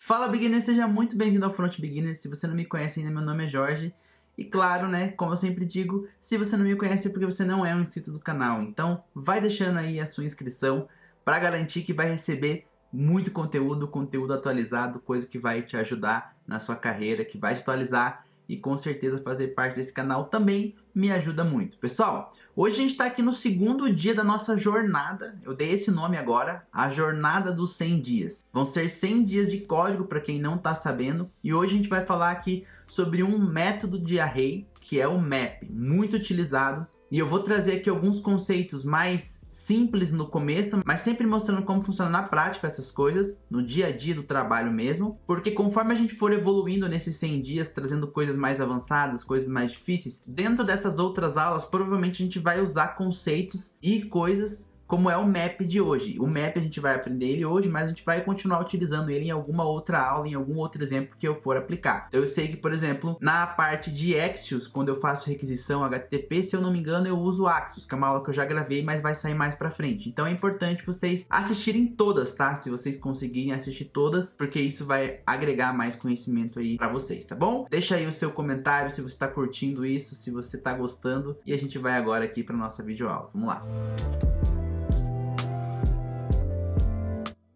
Fala Beginner, seja muito bem-vindo ao Front Beginner. Se você não me conhece ainda, meu nome é Jorge. E claro, né, como eu sempre digo, se você não me conhece é porque você não é um inscrito do canal. Então, vai deixando aí a sua inscrição para garantir que vai receber muito conteúdo atualizado, coisa que vai te ajudar na sua carreira, que vai te atualizar e com certeza fazer parte desse canal também me ajuda muito. Pessoal, hoje a gente está aqui no segundo dia da nossa jornada, eu dei esse nome agora, a jornada dos 100 dias. Vão ser 100 dias de código para quem não está sabendo, e hoje a gente vai falar aqui sobre um método de array, que é o map, muito utilizado. E eu vou trazer aqui alguns conceitos mais simples no começo, mas sempre mostrando como funciona na prática essas coisas, no dia a dia do trabalho mesmo, porque conforme a gente for evoluindo nesses 100 dias, trazendo coisas mais avançadas, coisas mais difíceis, dentro dessas outras aulas, provavelmente a gente vai usar conceitos e coisas como é o map de hoje. O map a gente vai aprender ele hoje, mas a gente vai continuar utilizando ele em alguma outra aula, em algum outro exemplo que eu for aplicar. Então eu sei que, por exemplo, na parte de Axios, quando eu faço requisição HTTP, se eu não me engano, eu uso Axios, que é uma aula que eu já gravei, mas vai sair mais pra frente. Então é importante vocês assistirem todas, tá? Se vocês conseguirem assistir todas, porque isso vai agregar mais conhecimento aí pra vocês, tá bom? Deixa aí o seu comentário se você tá curtindo isso, se você tá gostando, e a gente vai agora aqui pra nossa videoaula. Vamos lá!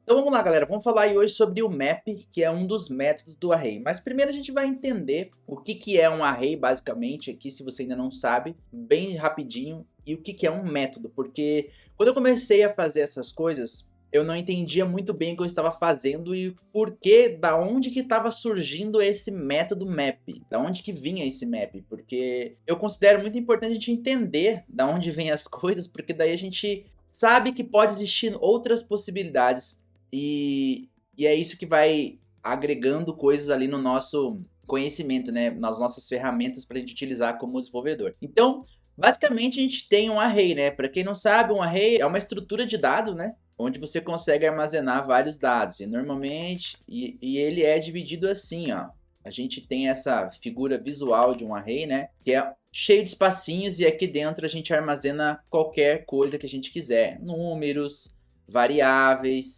Então vamos lá, galera, vamos falar aí hoje sobre o map, que é um dos métodos do array. Mas primeiro a gente vai entender o que é um array, basicamente, aqui, se você ainda não sabe, bem rapidinho, e o que é um método, porque quando eu comecei a fazer essas coisas, eu não entendia muito bem o que eu estava fazendo e porquê, da onde que estava surgindo esse método map, da onde que vinha esse map, porque eu considero muito importante a gente entender da onde vem as coisas, porque daí a gente sabe que pode existir outras possibilidades. E é isso que vai agregando coisas ali no nosso conhecimento, né? Nas nossas ferramentas para a gente utilizar como desenvolvedor. Então, basicamente a gente tem um array, né? Para quem não sabe, um array é uma estrutura de dados, né? Onde você consegue armazenar vários dados. E normalmente, ele é dividido assim, ó. A gente tem essa figura visual de um array, né? Que é cheio de espacinhos e aqui dentro a gente armazena qualquer coisa que a gente quiser. Números, variáveis,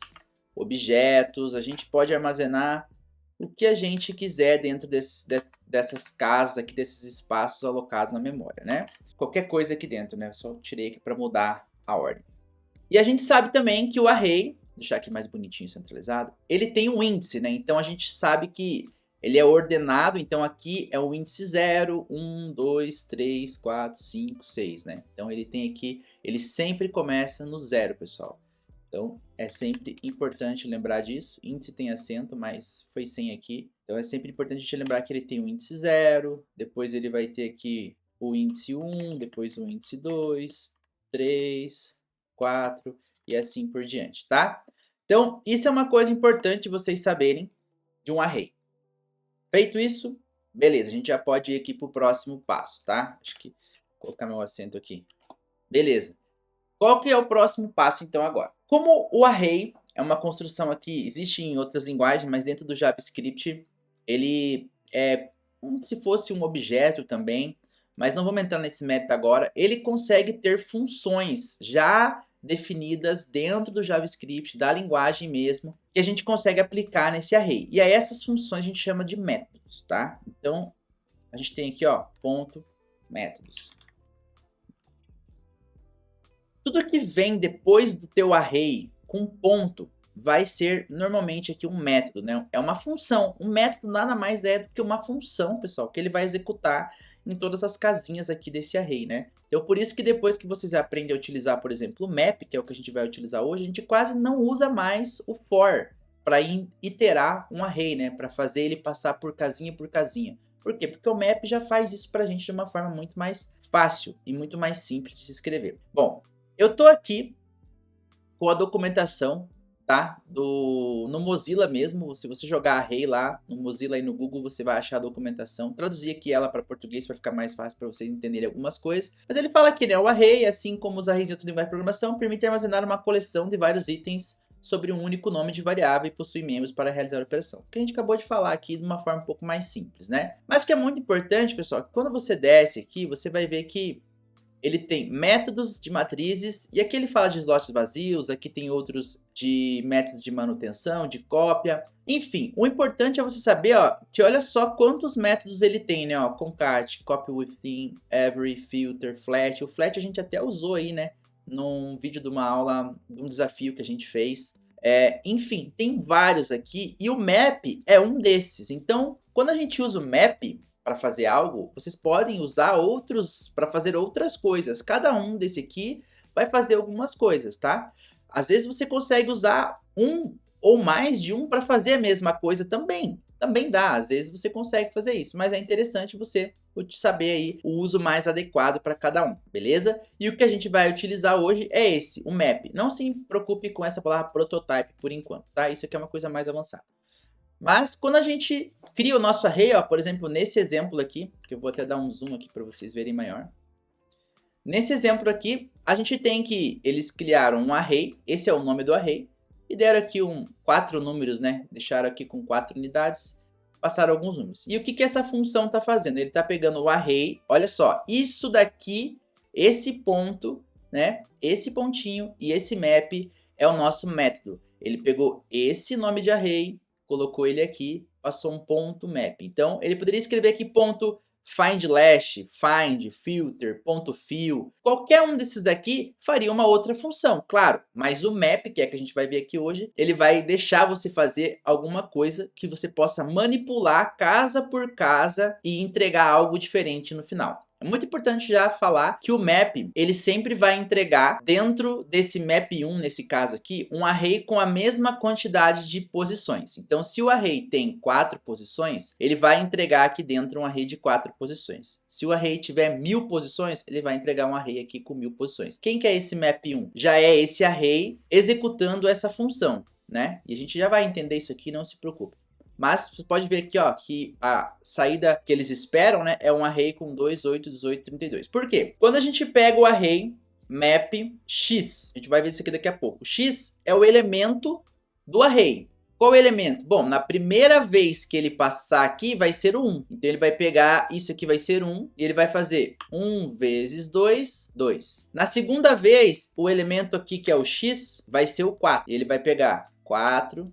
objetos, a gente pode armazenar o que a gente quiser dentro dessas casas aqui, desses espaços alocados na memória, né? Qualquer coisa aqui dentro, né? Só tirei aqui para mudar a ordem. E a gente sabe também que o array, vou deixar aqui mais bonitinho, centralizado, ele tem um índice, né? Então a gente sabe que ele é ordenado, então aqui é o índice 0, 1, 2, 3, 4, 5, 6, né? Então ele tem aqui, ele sempre começa no 0, pessoal. Então, é sempre importante lembrar disso. Índice tem acento, mas foi sem aqui. Então, é sempre importante a gente lembrar que ele tem o índice 0. Depois ele vai ter aqui o índice 1. Depois o índice 2, 3, 4 e assim por diante, tá? Então, isso é uma coisa importante vocês saberem de um array. Feito isso, beleza. A gente já pode ir aqui para o próximo passo, tá? Acho que vou colocar meu acento aqui. Beleza. Qual que é o próximo passo, então, agora? Como o array é uma construção aqui, existe em outras linguagens, mas dentro do JavaScript, ele é como se fosse um objeto também, mas não vamos entrar nesse mérito agora. Ele consegue ter funções já definidas dentro do JavaScript, da linguagem mesmo, que a gente consegue aplicar nesse array. E aí essas funções a gente chama de métodos, tá? Então, a gente tem aqui, ó, ponto, métodos. Tudo que vem depois do teu array com ponto vai ser normalmente aqui um método, né? É uma função. Um método nada mais é do que uma função, pessoal, que ele vai executar em todas as casinhas aqui desse array, né? Então, por isso que depois que vocês aprendem a utilizar, por exemplo, o map, que é o que a gente vai utilizar hoje, a gente quase não usa mais o for para iterar um array, né? Para fazer ele passar por casinha. Por quê? Porque o map já faz isso para a gente de uma forma muito mais fácil e muito mais simples de se escrever. Bom, eu tô aqui com a documentação, tá? No Mozilla mesmo. Se você jogar array lá no Mozilla e no Google, você vai achar a documentação. Traduzi aqui ela para português para ficar mais fácil para vocês entenderem algumas coisas. Mas ele fala aqui, né? O array, assim como os arrays em outras linguagens de programação, permite armazenar uma coleção de vários itens sobre um único nome de variável e possui membros para realizar a operação. O que a gente acabou de falar aqui de uma forma um pouco mais simples, né? Mas o que é muito importante, pessoal, que quando você desce aqui, você vai ver que ele tem métodos de matrizes, e aqui ele fala de slots vazios, aqui tem outros de método de manutenção, de cópia. Enfim, o importante é você saber, ó, que olha só quantos métodos ele tem, né? Ó, concat, copy within, every, filter, flat. O flat a gente até usou aí, né? Num vídeo de uma aula, de um desafio que a gente fez. Enfim, tem vários aqui e o map é um desses. Então, quando a gente usa o map para fazer algo, vocês podem usar outros para fazer outras coisas. Cada um desse aqui vai fazer algumas coisas, tá? Às vezes você consegue usar um ou mais de um para fazer a mesma coisa também. Também dá, às vezes você consegue fazer isso, mas é interessante você saber aí o uso mais adequado para cada um, beleza? E o que a gente vai utilizar hoje é esse, o map. Não se preocupe com essa palavra prototype por enquanto, tá? Isso aqui é uma coisa mais avançada. Mas quando a gente cria o nosso array, ó, por exemplo, nesse exemplo aqui, que eu vou até dar um zoom aqui para vocês verem maior. Nesse exemplo aqui, a gente tem que eles criaram um array, esse é o nome do array, e deram aqui 4 números, né? Deixaram aqui com 4 unidades, passaram alguns números. E o que, que essa função está fazendo? Ele está pegando o array, olha só, isso daqui, esse ponto, né? Esse pontinho e esse map é o nosso método. Ele pegou esse nome de array, colocou ele aqui, passou um ponto map. Então, ele poderia escrever aqui ponto find lash, find, filter, ponto fill. Qualquer um desses daqui faria uma outra função, claro. Mas o map, que é que a gente vai ver aqui hoje, ele vai deixar você fazer alguma coisa que você possa manipular casa por casa e entregar algo diferente no final. É muito importante já falar que o map, ele sempre vai entregar dentro desse map 1, nesse caso aqui, um array com a mesma quantidade de posições. Então, se o array tem 4 posições, ele vai entregar aqui dentro um array de 4 posições. Se o array tiver 1000 posições, ele vai entregar um array aqui com 1000 posições. Quem que é esse map 1? Já é esse array executando essa função, né? E a gente já vai entender isso aqui, não se preocupe. Mas você pode ver aqui, ó, que a saída que eles esperam, né, é um array com 2, 8, 18, 32. Por quê? Quando a gente pega o array map x, a gente vai ver isso aqui daqui a pouco. X é o elemento do array. Qual elemento? Bom, na primeira vez que ele passar aqui, vai ser o 1. Então, ele vai pegar, isso aqui vai ser 1, e ele vai fazer 1 vezes 2, 2. Na segunda vez, o elemento aqui, que é o x, vai ser o 4. Ele vai pegar 4,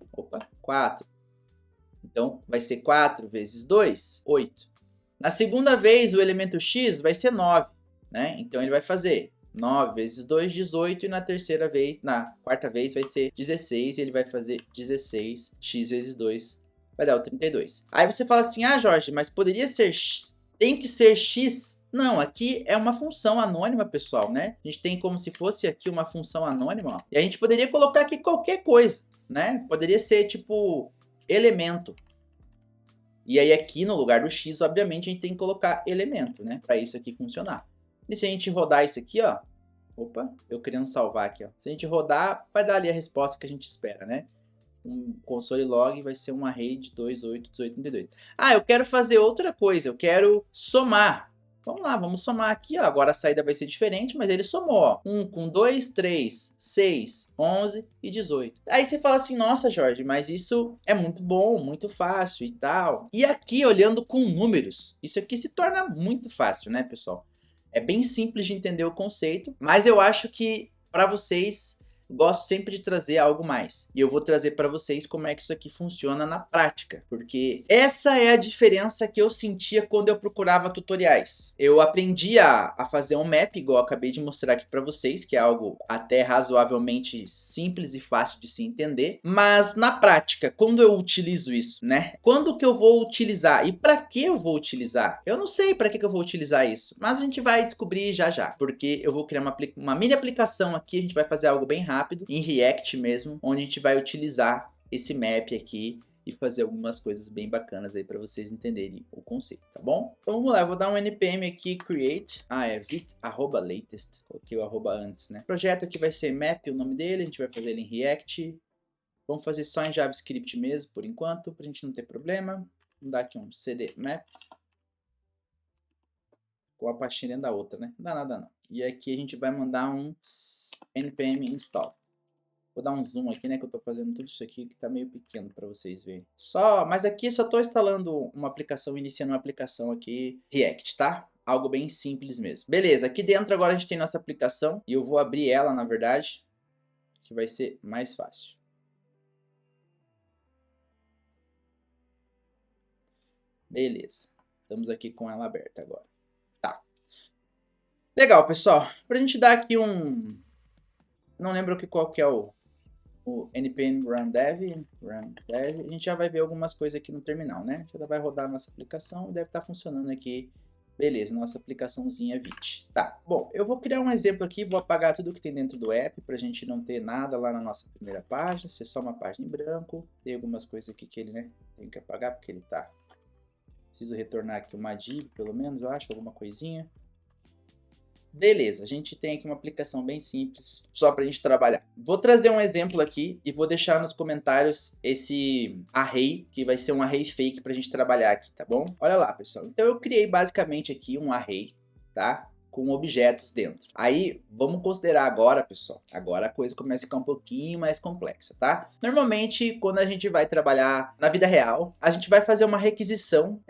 4. Então, vai ser 4 vezes 2, 8. Na segunda vez, o elemento x vai ser 9, né? Então, ele vai fazer 9 vezes 2, 18. E na terceira vez, na quarta vez, vai ser 16. E ele vai fazer 16. X vezes 2 vai dar o 32. Aí você fala assim, ah, Jorge, mas poderia ser x, tem que ser x? Não, aqui é uma função anônima, pessoal, né? A gente tem como se fosse aqui uma função anônima, ó. E a gente poderia colocar aqui qualquer coisa, né? Poderia ser, tipo, elemento. E aí aqui no lugar do x, obviamente, a gente tem que colocar elemento, né? Para isso aqui funcionar. E se a gente rodar isso aqui, ó. Opa, eu querendo salvar aqui, ó. Se a gente rodar, vai dar ali a resposta que a gente espera, né? Um console log vai ser um array de 2, 8, 18, 32. Ah, eu quero fazer outra coisa. Eu quero somar. Vamos lá, vamos somar aqui, ó. Agora a saída vai ser diferente, mas ele somou, ó. 1 com 2, 3, 6, 11 e 18. Aí você fala assim, nossa, Jorge, mas isso é muito bom, muito fácil e tal. E aqui, olhando com números, isso aqui se torna muito fácil, né, pessoal? É bem simples de entender o conceito, mas eu acho que para vocês gosto sempre de trazer algo mais. E eu vou trazer para vocês como é que isso aqui funciona na prática. Porque essa é a diferença que eu sentia quando eu procurava tutoriais. Eu aprendi a fazer um map, igual eu acabei de mostrar aqui para vocês, que é algo até razoavelmente simples e fácil de se entender. Mas na prática, quando eu utilizo isso, né? Quando que eu vou utilizar? E para que eu vou utilizar? Eu não sei para que eu vou utilizar isso. Mas a gente vai descobrir já já. Porque eu vou criar uma mini aplicação aqui, a gente vai fazer algo bem rápido, em React mesmo, onde a gente vai utilizar esse map aqui e fazer algumas coisas bem bacanas aí para vocês entenderem o conceito, tá bom? Então vamos lá, eu vou dar um npm aqui, create, @latest, coloquei o arroba antes, né? O projeto aqui vai ser map, o nome dele, a gente vai fazer ele em React, vamos fazer só em JavaScript mesmo, por enquanto, pra gente não ter problema. Vamos dar aqui um cd map, com a pastinha dentro da outra, né? Não dá nada não. E aqui a gente vai mandar um npm install. Vou dar um zoom aqui, né, que eu tô fazendo tudo isso aqui que tá meio pequeno para vocês verem. Mas aqui só tô instalando uma aplicação, iniciando uma aplicação aqui React, tá? algo bem simples mesmo. Beleza, aqui dentro agora a gente tem nossa aplicação e eu vou abrir ela, na verdade, que vai ser mais fácil. Beleza, estamos aqui com ela aberta agora. Tá. Legal, pessoal. Pra gente dar aqui um... Não lembro qual que é o npm run dev, a gente já vai ver algumas coisas aqui no terminal, né? Já vai rodar a nossa aplicação e deve estar funcionando aqui. Beleza, nossa aplicaçãozinha Vite. Tá, bom, eu vou criar um exemplo aqui, vou apagar tudo que tem dentro do app, pra gente não ter nada lá na nossa primeira página, ser só uma página em branco. Tem algumas coisas aqui que ele, né, tem que apagar porque ele tá... Preciso retornar aqui uma div, pelo menos, eu acho, alguma coisinha. Beleza, a gente tem aqui uma aplicação bem simples, só para a gente trabalhar. Vou trazer um exemplo aqui e vou deixar nos comentários esse array, que vai ser um array fake para a gente trabalhar aqui, tá bom? Olha lá, pessoal. Então eu criei basicamente aqui um array, tá? Com objetos dentro. Aí, vamos considerar agora, pessoal, agora a coisa começa a ficar um pouquinho mais complexa, tá? Normalmente, quando a gente vai trabalhar na vida real, a gente vai fazer uma requisição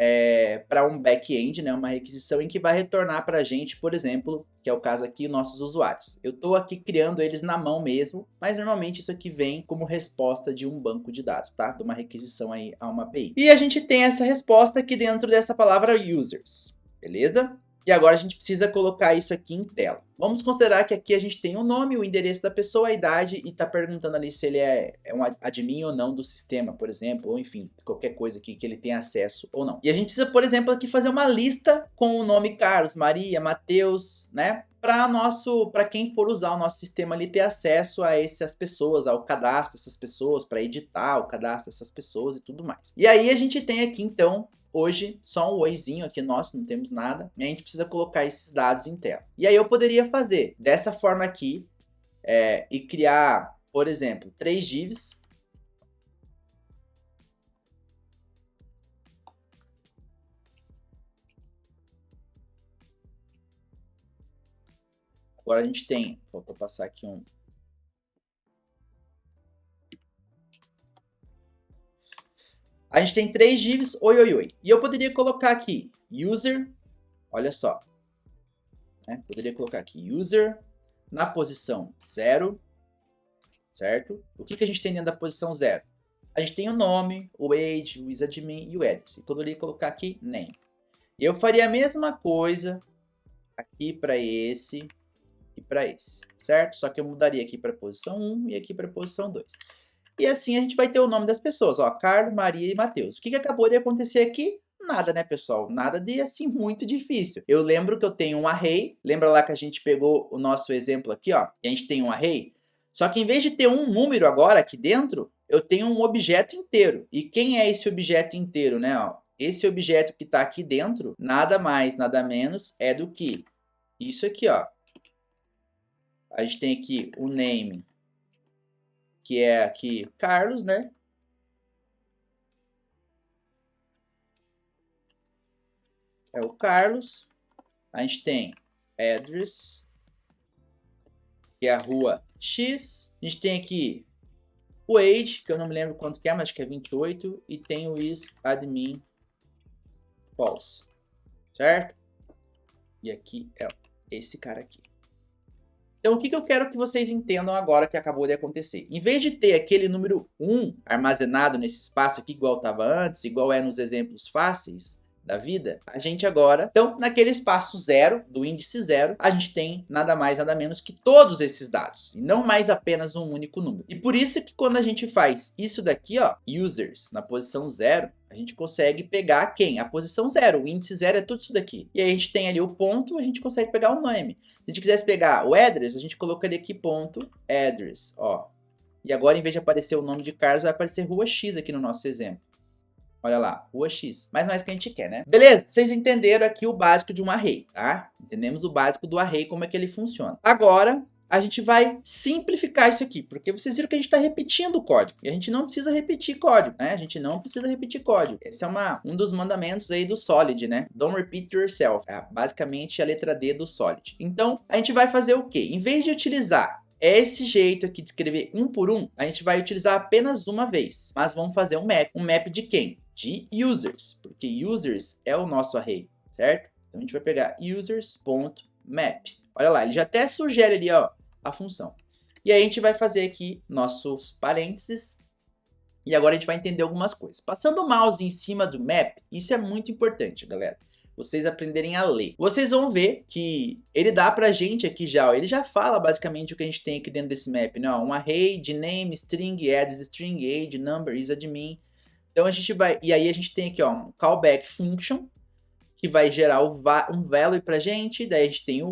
para um back-end, né? Uma requisição em que vai retornar para a gente, por exemplo, que é o caso aqui, nossos usuários. Eu estou aqui criando eles na mão mesmo, mas normalmente isso aqui vem como resposta de um banco de dados, tá? De uma requisição aí a uma API. E a gente tem essa resposta aqui dentro dessa palavra users, beleza? E agora a gente precisa colocar isso aqui em tela. Vamos considerar que aqui a gente tem o nome, o endereço da pessoa, a idade e está perguntando ali se ele é um admin ou não do sistema, por exemplo, ou enfim, qualquer coisa aqui que ele tenha acesso ou não. E a gente precisa, por exemplo, aqui fazer uma lista com o nome Carlos, Maria, Matheus, né? Para quem for usar o nosso sistema ali ter acesso a essas pessoas, ao cadastro dessas pessoas, para editar o cadastro dessas pessoas e tudo mais. E aí a gente tem aqui então... Hoje, só um oizinho aqui nosso, não temos nada. E a gente precisa colocar esses dados em tela. E aí eu poderia fazer dessa forma aqui e criar, por exemplo, 3 divs. Agora a gente tem, vou passar aqui um... A gente tem 3 divs, oi, oi, oi. E eu poderia colocar aqui, user, olha só. Né? Poderia colocar aqui, user, na posição 0, certo? O que a gente tem dentro da posição 0? A gente tem o nome, o age, o isadmin e o address. E poderia colocar aqui, name. E eu faria a mesma coisa aqui para esse e para esse, certo? Só que eu mudaria aqui para a posição 1 e aqui para a posição 2. E assim a gente vai ter o nome das pessoas, ó, Carlos, Maria e Matheus. O que acabou de acontecer aqui? Nada, né, pessoal? Nada de, assim, muito difícil. Eu lembro que eu tenho um array, lembra lá que a gente pegou o nosso exemplo aqui, ó, e a gente tem um array? Só que em vez de ter um número agora aqui dentro, eu tenho um objeto inteiro. E quem é esse objeto inteiro, né, ó? Esse objeto que está aqui dentro, nada mais, nada menos, é do que isso aqui, ó. A gente tem aqui o name, que é aqui Carlos, né? É o Carlos. A gente tem address, que é a rua X. A gente tem aqui o age, que eu não me lembro quanto que é, mas acho que é 28. E tem o isadmin false, certo? E aqui é esse cara aqui. Então, o que eu quero que vocês entendam agora que acabou de acontecer? Em vez de ter aquele número 1 armazenado nesse espaço aqui, igual estava antes, igual é nos exemplos fáceis da vida, a gente agora, então, naquele espaço 0, do índice 0, a gente tem nada mais, nada menos que todos esses dados, e não mais apenas um único número. E por isso que quando a gente faz isso daqui, ó, users, na posição 0, a gente consegue pegar quem? A posição 0, o índice 0 é tudo isso daqui. E aí a gente tem ali o ponto, a gente consegue pegar o nome. Se a gente quisesse pegar o address, a gente colocaria aqui ponto address, ó. E agora, em vez de aparecer o nome de Carlos, vai aparecer rua X aqui no nosso exemplo. Olha lá, rua X. Mas não é isso que a gente quer, né? Beleza? Vocês entenderam aqui o básico de um array, tá? Entendemos o básico do array, como é que ele funciona. Agora, a gente vai simplificar isso aqui, porque vocês viram que a gente está repetindo o código. E a gente não precisa repetir código, né? A gente não precisa repetir código. Esse é um dos mandamentos aí do Solid, né? Don't repeat yourself. É basicamente a letra D do Solid. Então, a gente vai fazer o quê? Em vez de utilizar esse jeito aqui de escrever um por um, a gente vai utilizar apenas uma vez. Mas vamos fazer um map. Um map de quem? De users. Porque users é o nosso array, certo? Então a gente vai pegar users.map. Olha lá, ele já até sugere ali, ó, a função. E aí a gente vai fazer aqui nossos parênteses. E agora a gente vai entender algumas coisas. Passando o mouse em cima do map, isso é muito importante, galera. Vocês aprenderem a ler. Vocês vão ver que ele dá pra gente aqui já, ó, ele já fala basicamente o que a gente tem aqui dentro desse map, né? Um array de name, string, address, string, age, number, isadmin. Então a gente vai, e aí a gente tem aqui, ó, um callback function, que vai gerar um value pra gente, daí a gente tem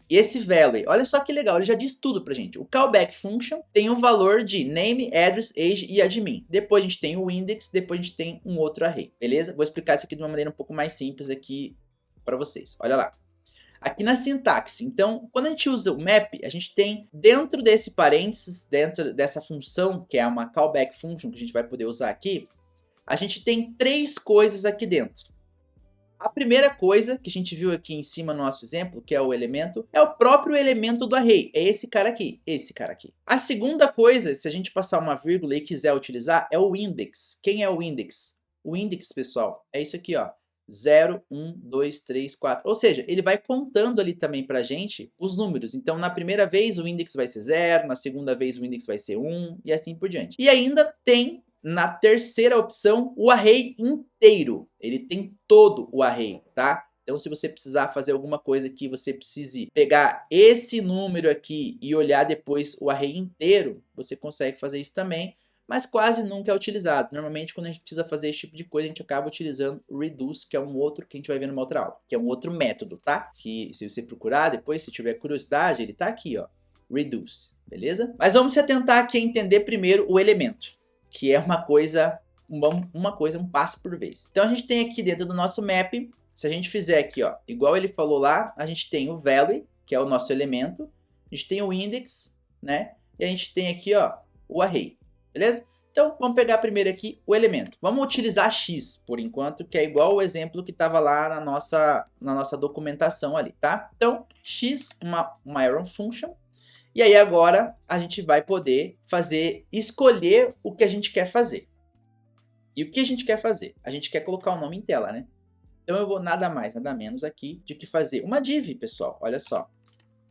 esse value, olha só que legal, ele já diz tudo pra gente. O callback function tem o valor de name, address, age e admin. Depois a gente tem o index, depois a gente tem um outro array, beleza? Vou explicar isso aqui de uma maneira um pouco mais simples aqui para vocês. Olha lá. Aqui na sintaxe, então, quando a gente usa o map, a gente tem dentro desse parênteses, dentro dessa função, que é uma callback function que a gente vai poder usar aqui, a gente tem três coisas aqui dentro. A primeira coisa que a gente viu aqui em cima no nosso exemplo, que é o elemento, é o próprio elemento do array. É esse cara aqui, esse cara aqui. A segunda coisa, se a gente passar uma vírgula e quiser utilizar, é o index. Quem é o index? O index, pessoal, é isso aqui, ó. 0, 1, 2, 3, 4. Ou seja, ele vai contando ali também pra gente os números. Então, na primeira vez o index vai ser 0, na segunda vez o index vai ser 1 e assim por diante. E ainda tem na terceira opção, o array inteiro. Ele tem todo o array, tá? Então, se você precisar fazer alguma coisa que você precise pegar esse número aqui e olhar depois o array inteiro, você consegue fazer isso também, mas quase nunca é utilizado. Normalmente, quando a gente precisa fazer esse tipo de coisa, a gente acaba utilizando o reduce, que é um outro que a gente vai ver numa outra aula, que é um outro método, tá? Que se você procurar depois, se tiver curiosidade, ele tá aqui, ó, reduce, beleza? Mas vamos se atentar aqui a entender primeiro o elemento, que é um passo por vez. Então a gente tem aqui dentro do nosso map, se a gente fizer aqui, ó, igual ele falou lá, a gente tem o value, que é o nosso elemento, a gente tem o index, né? E a gente tem aqui, ó, o array, beleza? Então vamos pegar primeiro aqui o elemento. Vamos utilizar x por enquanto, que é igual o exemplo que estava lá na nossa documentação ali, tá? Então x, uma arrow function. E aí agora a gente vai poder escolher o que a gente quer fazer. E o que a gente quer fazer? A gente quer colocar o nome em tela, né? Então eu vou nada mais, nada menos aqui de que fazer uma div, pessoal. Olha só.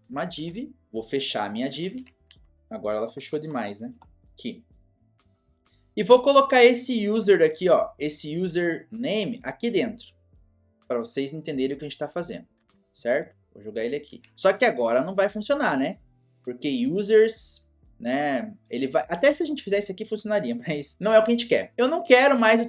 Uma div, vou fechar a minha div. Agora ela fechou demais, né? Aqui. E vou colocar esse user aqui, ó. Esse username aqui dentro. Para vocês entenderem o que a gente está fazendo. Certo? Vou jogar ele aqui. Só que agora não vai funcionar, né? Porque users, né, ele vai, até se a gente fizer isso aqui funcionaria, mas não é o que a gente quer. Eu não quero mais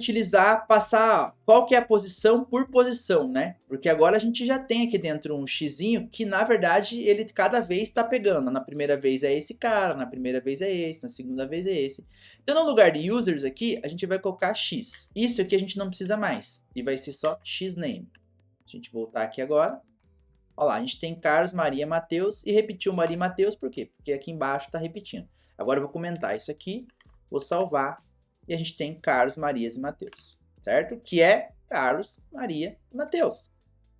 passar qual que é a posição por posição, né? Porque agora a gente já tem aqui dentro um xzinho que na verdade ele cada vez está pegando. Na primeira vez é esse cara, na primeira vez é esse, na segunda vez é esse. Então no lugar de users aqui, a gente vai colocar x. Isso aqui a gente não precisa mais e vai ser só xname. A gente voltar aqui agora. Olha lá, a gente tem Carlos, Maria, Mateus e repetiu Maria e Mateus, por quê? Porque aqui embaixo está repetindo. Agora eu vou comentar isso aqui, vou salvar e a gente tem Carlos, Marias e Mateus, certo? Que é Carlos, Maria e Mateus.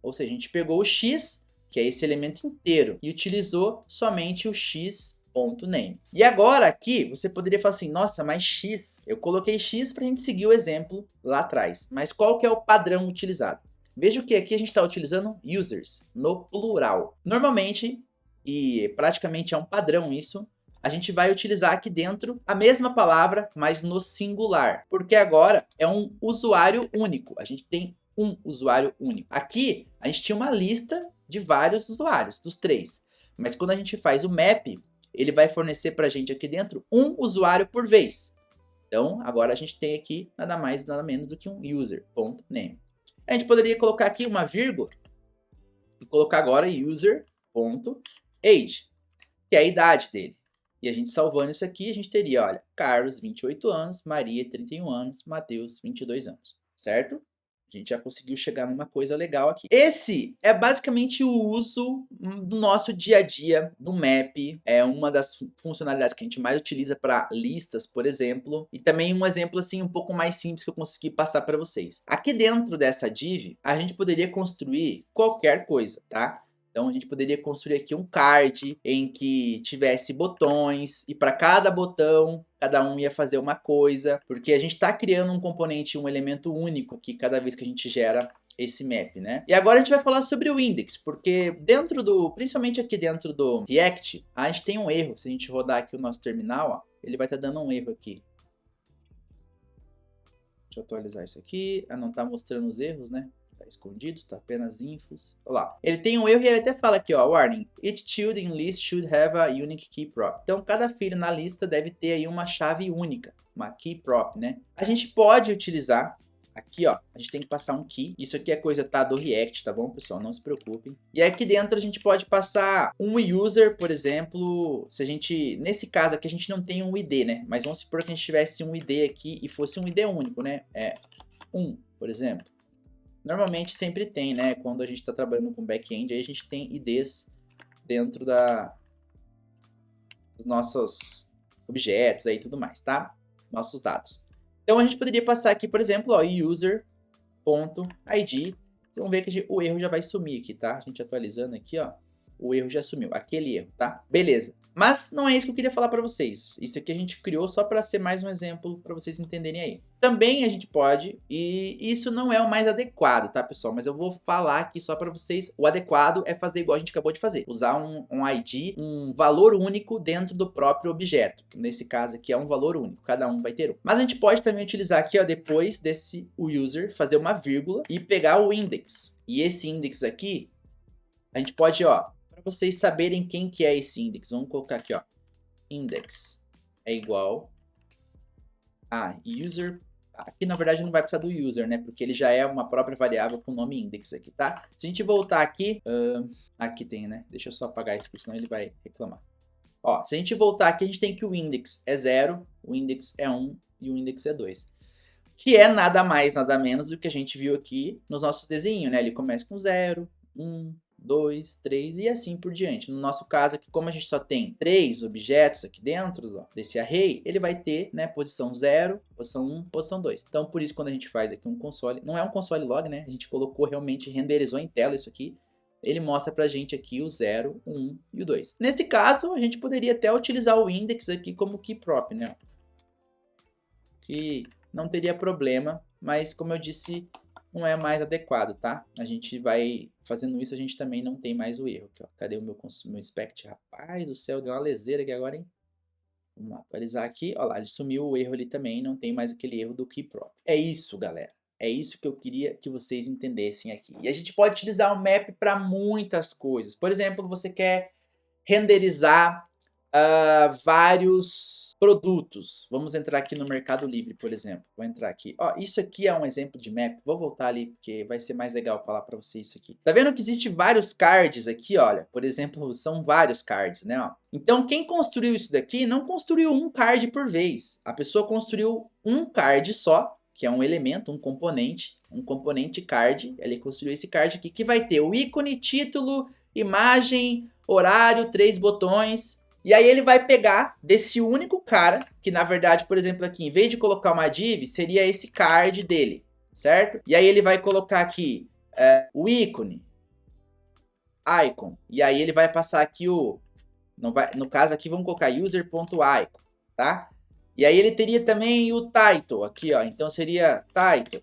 Ou seja, a gente pegou o x, que é esse elemento inteiro, e utilizou somente o x.name. E agora aqui, você poderia falar assim, nossa, mas x, eu coloquei x para a gente seguir o exemplo lá atrás, mas qual que é o padrão utilizado? Veja que aqui a gente está utilizando users, no plural. Normalmente, e praticamente é um padrão isso, a gente vai utilizar aqui dentro a mesma palavra, mas no singular. Porque agora é um usuário único. A gente tem um usuário único. Aqui, a gente tinha uma lista de vários usuários, dos 3. Mas quando a gente faz o map, ele vai fornecer para a gente aqui dentro um usuário por vez. Então, agora a gente tem aqui nada mais nada menos do que um user.name. A gente poderia colocar aqui uma vírgula e colocar agora user.age, que é a idade dele. E a gente salvando isso aqui, a gente teria, olha, Carlos, 28 anos, Maria, 31 anos, Mateus, 22 anos, certo? A gente já conseguiu chegar numa coisa legal aqui. Esse é basicamente o uso do nosso dia a dia do map. É uma das funcionalidades que a gente mais utiliza para listas, por exemplo. E também um exemplo assim um pouco mais simples que eu consegui passar para vocês. Aqui dentro dessa div, a gente poderia construir qualquer coisa, tá? Então a gente poderia construir aqui um card em que tivesse botões e para cada botão, cada um ia fazer uma coisa, porque a gente está criando um componente, um elemento único aqui cada vez que a gente gera esse map, né? E agora a gente vai falar sobre o index, porque principalmente aqui dentro do React, a gente tem um erro. Se a gente rodar aqui o nosso terminal, ó, ele vai estar dando um erro aqui. Deixa eu atualizar isso aqui. Não tá mostrando os erros, né? Tá escondido, tá apenas infos. Olha lá. Ele tem um erro e ele até fala aqui, ó, warning, each field in list should have a unique key prop. Então, cada field na lista deve ter aí uma chave única, uma key prop, né? A gente pode utilizar aqui, ó, a gente tem que passar um key. Isso aqui é coisa, tá, do React, tá bom, pessoal? Não se preocupem. E aqui dentro a gente pode passar um user, por exemplo, se a gente, nesse caso aqui a gente não tem um ID, né? Mas vamos supor que a gente tivesse um ID aqui e fosse um ID único, né? 1, por exemplo. Normalmente sempre tem, né? Quando a gente está trabalhando com back-end, aí a gente tem IDs dentro dos nossos objetos aí e tudo mais, tá? Nossos dados. Então a gente poderia passar aqui, por exemplo, ó, user.id. Vocês vão ver que o erro já vai sumir aqui, tá? A gente atualizando aqui, ó, o erro já sumiu, aquele erro, tá? Beleza. Mas não é isso que eu queria falar para vocês. Isso aqui a gente criou só para ser mais um exemplo para vocês entenderem aí. Também a gente pode, e isso não é o mais adequado, tá, pessoal? Mas eu vou falar aqui só para vocês. O adequado é fazer igual a gente acabou de fazer. Usar um ID, um valor único dentro do próprio objeto. Nesse caso aqui é um valor único, cada um vai ter um. Mas a gente pode também utilizar aqui, ó, depois desse user, fazer uma vírgula e pegar o index. E esse index aqui, a gente pode, ó, para vocês saberem quem que é esse index, vamos colocar aqui, ó, index é igual a user. Aqui na verdade não vai precisar do user, né, porque ele já é uma própria variável com o nome index aqui, tá? Se a gente voltar aqui, aqui tem, né, deixa eu só apagar isso aqui, senão ele vai reclamar. Ó, se a gente voltar aqui, a gente tem que o index é 0, o index é 1 e o index é 2. Que é nada mais, nada menos do que a gente viu aqui nos nossos desenhos, né? Ele começa com 0, 1, 2, 3 e assim por diante. No nosso caso aqui, como a gente só tem 3 objetos aqui dentro, ó, desse array, ele vai ter, né, posição 0, posição 1, posição 2. Então, por isso, quando a gente faz aqui um console, não é um console log, né? A gente colocou realmente, renderizou em tela isso aqui. Ele mostra pra gente aqui o 0, o 1 e o 2. Nesse caso, a gente poderia até utilizar o index aqui como key prop, né? Que não teria problema, mas como eu disse, não é mais adequado, tá? A gente vai fazendo isso, a gente também não tem mais o erro aqui, ó. Cadê o meu inspect? Rapaz do céu, deu uma leseira aqui agora, hein? Vamos lá, atualizar aqui. Ó lá, ele sumiu o erro ali também, não tem mais aquele erro do key prop. É isso, galera. É isso que eu queria que vocês entendessem aqui. E a gente pode utilizar o map para muitas coisas. Por exemplo, você quer renderizar vários produtos. Vamos entrar aqui no Mercado Livre, por exemplo. Vou entrar aqui. Ó, isso aqui é um exemplo de map. Vou voltar ali, porque vai ser mais legal falar para vocês isso aqui. Tá vendo que existe vários cards aqui, olha? Por exemplo, são vários cards, né? Ó. Então, quem construiu isso daqui não construiu um card por vez. A pessoa construiu um card só, que é um elemento, um componente card. Ele construiu esse card aqui, que vai ter o ícone, título, imagem, horário, 3 botões. E aí ele vai pegar desse único cara, que na verdade, por exemplo, aqui, em vez de colocar uma div, seria esse card dele, certo? E aí ele vai colocar aqui o ícone, icon, e aí ele vai passar aqui no caso aqui vamos colocar user.icon, tá? E aí ele teria também o title aqui, ó, então seria title.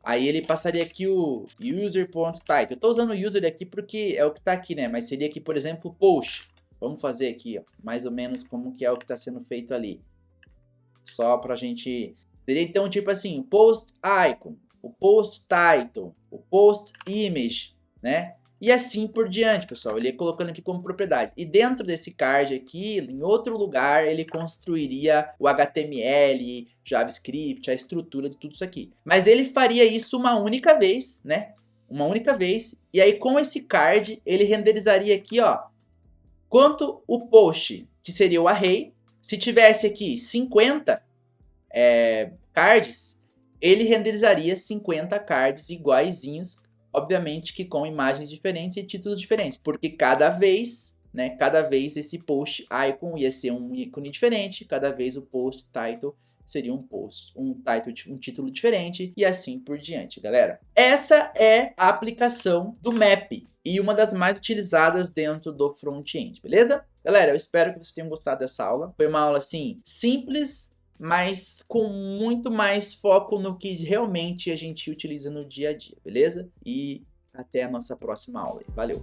Aí ele passaria aqui o user.title. Eu tô usando o user aqui porque é o que tá aqui, né? Mas seria aqui, por exemplo, post. Vamos fazer aqui, ó, mais ou menos como que é o que está sendo feito ali. Só para a gente... Seria então tipo assim, o post icon, o post title, o post image, né? E assim por diante, pessoal. Ele ia colocando aqui como propriedade. E dentro desse card aqui, em outro lugar, ele construiria o HTML, JavaScript, a estrutura de tudo isso aqui. Mas ele faria isso uma única vez, né? Uma única vez. E aí com esse card, ele renderizaria aqui, ó, quanto o post, que seria o array. Se tivesse aqui 50 cards, ele renderizaria 50 cards iguaizinhos, obviamente que com imagens diferentes e títulos diferentes, porque cada vez, né, cada vez esse post icon ia ser um ícone diferente, cada vez o post title seria um título diferente e assim por diante, galera. Essa é a aplicação do map e uma das mais utilizadas dentro do front-end, beleza? Galera, eu espero que vocês tenham gostado dessa aula. Foi uma aula, assim, simples, mas com muito mais foco no que realmente a gente utiliza no dia a dia, beleza? E até a nossa próxima aula. Valeu!